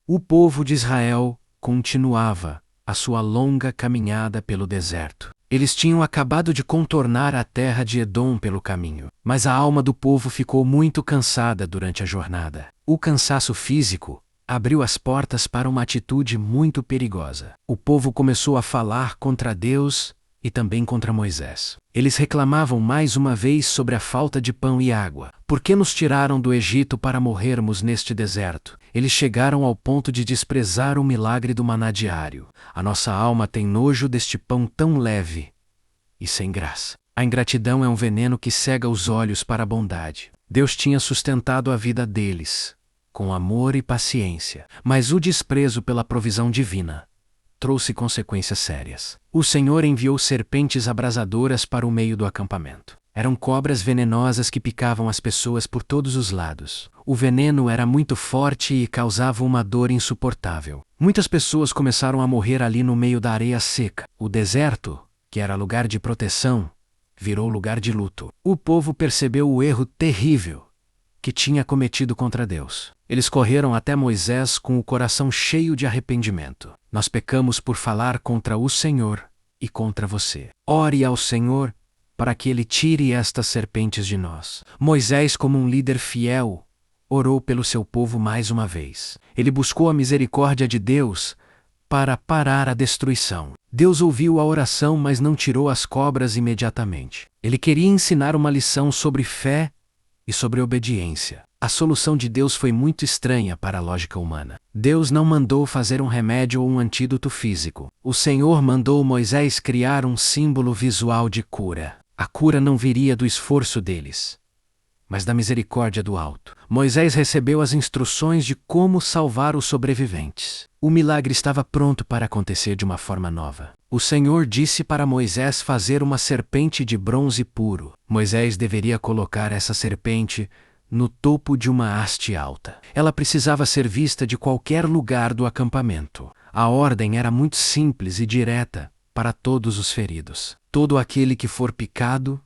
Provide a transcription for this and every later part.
O povo de Israel continuava a sua longa caminhada pelo deserto. Eles tinham acabado de contornar a terra de Edom pelo caminho, mas a alma do povo ficou muito cansada durante a jornada. O cansaço físico abriu as portas para uma atitude muito perigosa. O povo começou a falar contra Deus e também contra Moisés. Eles reclamavam mais uma vez sobre a falta de pão e água. Por que nos tiraram do Egito para morrermos neste deserto? Eles chegaram ao ponto de desprezar o milagre do maná diário. A nossa alma tem nojo deste pão tão leve e sem graça. A ingratidão é um veneno que cega os olhos para a bondade. Deus tinha sustentado a vida deles com amor e paciência, mas o desprezo pela provisão divina trouxe consequências sérias. O Senhor enviou serpentes abrasadoras para o meio do acampamento. Eram cobras venenosas que picavam as pessoas por todos os lados. O veneno era muito forte e causava uma dor insuportável. Muitas pessoas começaram a morrer ali no meio da areia seca. O deserto, que era lugar de proteção, virou lugar de luto. O povo percebeu o erro terrível que tinha cometido contra Deus. Eles correram até Moisés com o coração cheio de arrependimento. Nós pecamos por falar contra o Senhor e contra você. Ore ao Senhor para que Ele tire estas serpentes de nós. Moisés, como um líder fiel, orou pelo seu povo mais uma vez. Ele buscou a misericórdia de Deus para parar a destruição. Deus ouviu a oração, mas não tirou as cobras imediatamente. Ele queria ensinar uma lição sobre fé e sobre obediência. A solução de Deus foi muito estranha para a lógica humana. Deus não mandou fazer um remédio ou um antídoto físico. O Senhor mandou Moisés criar um símbolo visual de cura. A cura não viria do esforço deles, mas da misericórdia do alto. Moisés recebeu as instruções de como salvar os sobreviventes. O milagre estava pronto para acontecer de uma forma nova. O Senhor disse para Moisés fazer uma serpente de bronze puro. Moisés deveria colocar essa serpente no topo de uma haste alta. Ela precisava ser vista de qualquer lugar do acampamento. A ordem era muito simples e direta para todos os feridos. Todo aquele que for picado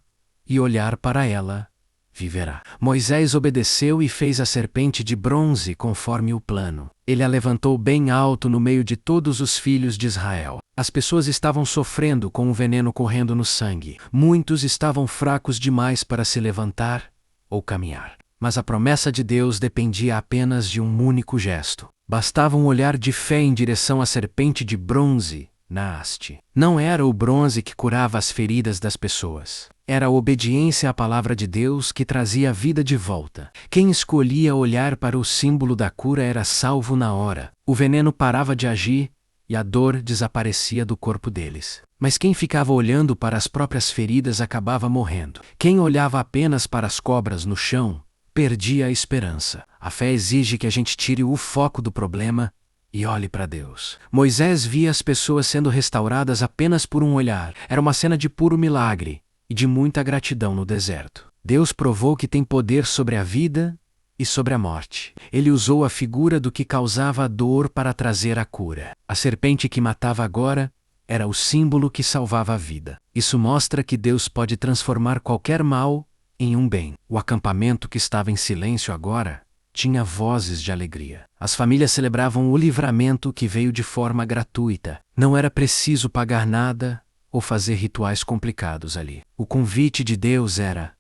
e olhar para ela viverá. Moisés obedeceu e fez a serpente de bronze conforme o plano. Ele a levantou bem alto no meio de todos os filhos de Israel. As pessoas estavam sofrendo com o veneno correndo no sangue. Muitos estavam fracos demais para se levantar ou caminhar. Mas a promessa de Deus dependia apenas de um único gesto. Bastava um olhar de fé em direção à serpente de bronze na haste. Não era o bronze que curava as feridas das pessoas. Era a obediência à palavra de Deus que trazia a vida de volta. Quem escolhia olhar para o símbolo da cura era salvo na hora. O veneno parava de agir e a dor desaparecia do corpo deles. Mas quem ficava olhando para as próprias feridas acabava morrendo. Quem olhava apenas para as cobras no chão perdia a esperança. A fé exige que a gente tire o foco do problema e olhe para Deus. Moisés via as pessoas sendo restauradas apenas por um olhar. Era uma cena de puro milagre e de muita gratidão no deserto. Deus provou que tem poder sobre a vida e sobre a morte. Ele usou a figura do que causava a dor para trazer a cura. A serpente que matava agora era o símbolo que salvava a vida. Isso mostra que Deus pode transformar qualquer mal em um bem. O acampamento que estava em silêncio agora tinha vozes de alegria. As famílias celebravam o livramento que veio de forma gratuita. Não era preciso pagar nada ou fazer rituais complicados ali. O convite de Deus era: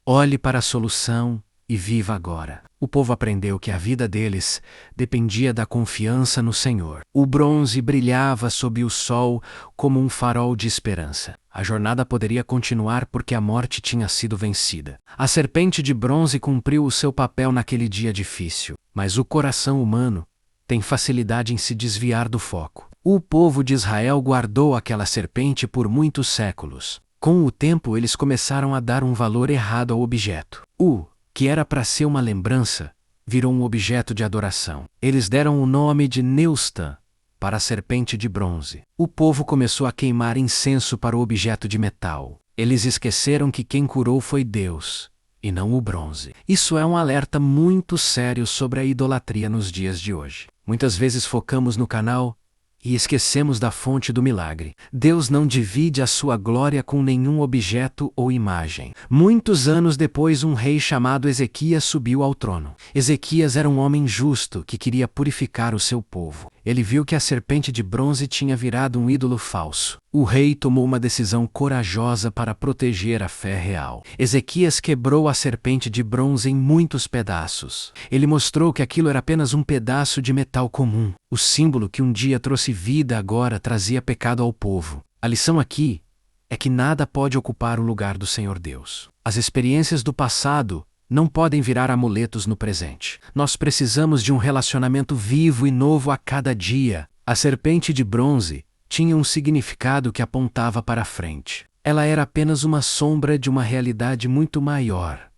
olhe para a solução e viva agora. O povo aprendeu que a vida deles dependia da confiança no Senhor. O bronze brilhava sob o sol como um farol de esperança. A jornada poderia continuar porque a morte tinha sido vencida. A serpente de bronze cumpriu o seu papel naquele dia difícil, mas o coração humano tem facilidade em se desviar do foco. O povo de Israel guardou aquela serpente por muitos séculos. Com o tempo, eles começaram a dar um valor errado ao objeto. O que era para ser uma lembrança virou um objeto de adoração. Eles deram o nome de Neustan para a serpente de bronze. O povo começou a queimar incenso para o objeto de metal. Eles esqueceram que quem curou foi Deus, e não o bronze. Isso é um alerta muito sério sobre a idolatria nos dias de hoje. Muitas vezes focamos no canal e esquecemos da fonte do milagre. Deus não divide a sua glória com nenhum objeto ou imagem. Muitos anos depois, um rei chamado Ezequias subiu ao trono. Ezequias era um homem justo que queria purificar o seu povo. Ele viu que a serpente de bronze tinha virado um ídolo falso. O rei tomou uma decisão corajosa para proteger a fé real. Ezequias quebrou a serpente de bronze em muitos pedaços. Ele mostrou que aquilo era apenas um pedaço de metal comum. O símbolo que um dia trouxe vida agora trazia pecado ao povo. A lição aqui é que nada pode ocupar o lugar do Senhor Deus. As experiências do passado não podem virar amuletos no presente. Nós precisamos de um relacionamento vivo e novo a cada dia. A serpente de bronze tinha um significado que apontava para a frente. Ela era apenas uma sombra de uma realidade muito maior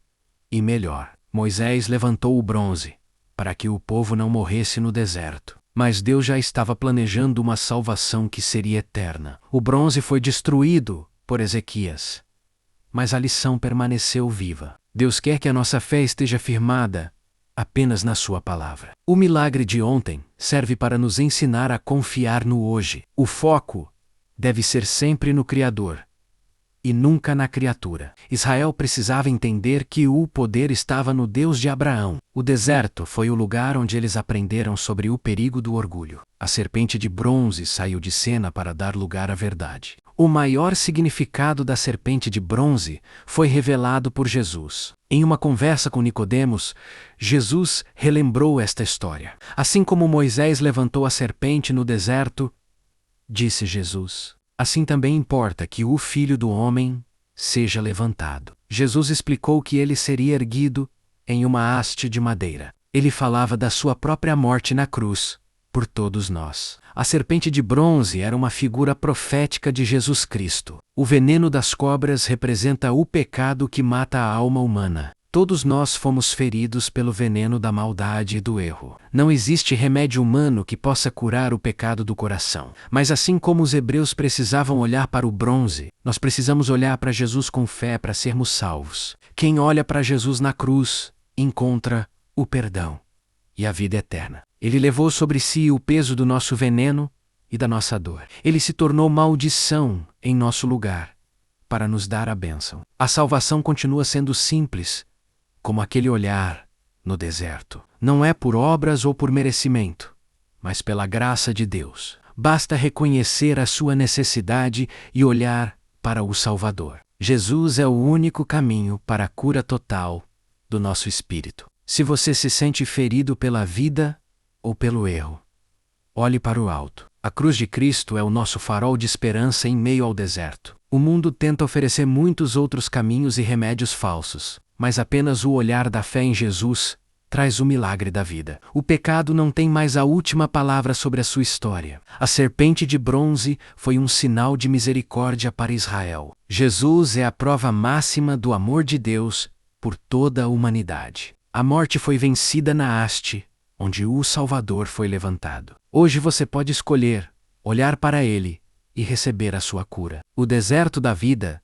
e melhor. Moisés levantou o bronze para que o povo não morresse no deserto. Mas Deus já estava planejando uma salvação que seria eterna. O bronze foi destruído por Ezequias, mas a lição permaneceu viva. Deus quer que a nossa fé esteja firmada apenas na sua palavra. O milagre de ontem serve para nos ensinar a confiar no hoje. O foco deve ser sempre no Criador e nunca na criatura. Israel precisava entender que o poder estava no Deus de Abraão. O deserto foi o lugar onde eles aprenderam sobre o perigo do orgulho. A serpente de bronze saiu de cena para dar lugar à verdade. O maior significado da serpente de bronze foi revelado por Jesus. Em uma conversa com Nicodemos, Jesus relembrou esta história. Assim como Moisés levantou a serpente no deserto, disse Jesus, assim também importa que o Filho do Homem seja levantado. Jesus explicou que ele seria erguido em uma haste de madeira. Ele falava da sua própria morte na cruz, por todos nós. A serpente de bronze era uma figura profética de Jesus Cristo. O veneno das cobras representa o pecado que mata a alma humana. Todos nós fomos feridos pelo veneno da maldade e do erro. Não existe remédio humano que possa curar o pecado do coração. Mas assim como os hebreus precisavam olhar para o bronze, nós precisamos olhar para Jesus com fé para sermos salvos. Quem olha para Jesus na cruz, encontra o perdão e a vida eterna. Ele levou sobre si o peso do nosso veneno e da nossa dor. Ele se tornou maldição em nosso lugar, para nos dar a bênção. A salvação continua sendo simples, como aquele olhar no deserto. Não é por obras ou por merecimento, mas pela graça de Deus. Basta reconhecer a sua necessidade e olhar para o Salvador. Jesus é o único caminho para a cura total do nosso espírito. Se você se sente ferido pela vida ou pelo erro, olhe para o alto. A cruz de Cristo é o nosso farol de esperança em meio ao deserto. O mundo tenta oferecer muitos outros caminhos e remédios falsos, mas apenas o olhar da fé em Jesus traz o milagre da vida. O pecado não tem mais a última palavra sobre a sua história. A serpente de bronze foi um sinal de misericórdia para Israel. Jesus é a prova máxima do amor de Deus por toda a humanidade. A morte foi vencida na haste, onde o Salvador foi levantado. Hoje você pode escolher olhar para Ele e receber a sua cura. O deserto da vida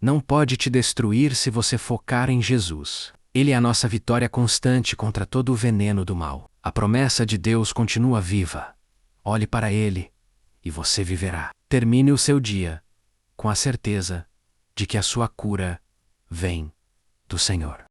não pode te destruir se você focar em Jesus. Ele é a nossa vitória constante contra todo o veneno do mal. A promessa de Deus continua viva. Olhe para Ele e você viverá. Termine o seu dia com a certeza de que a sua cura vem do Senhor.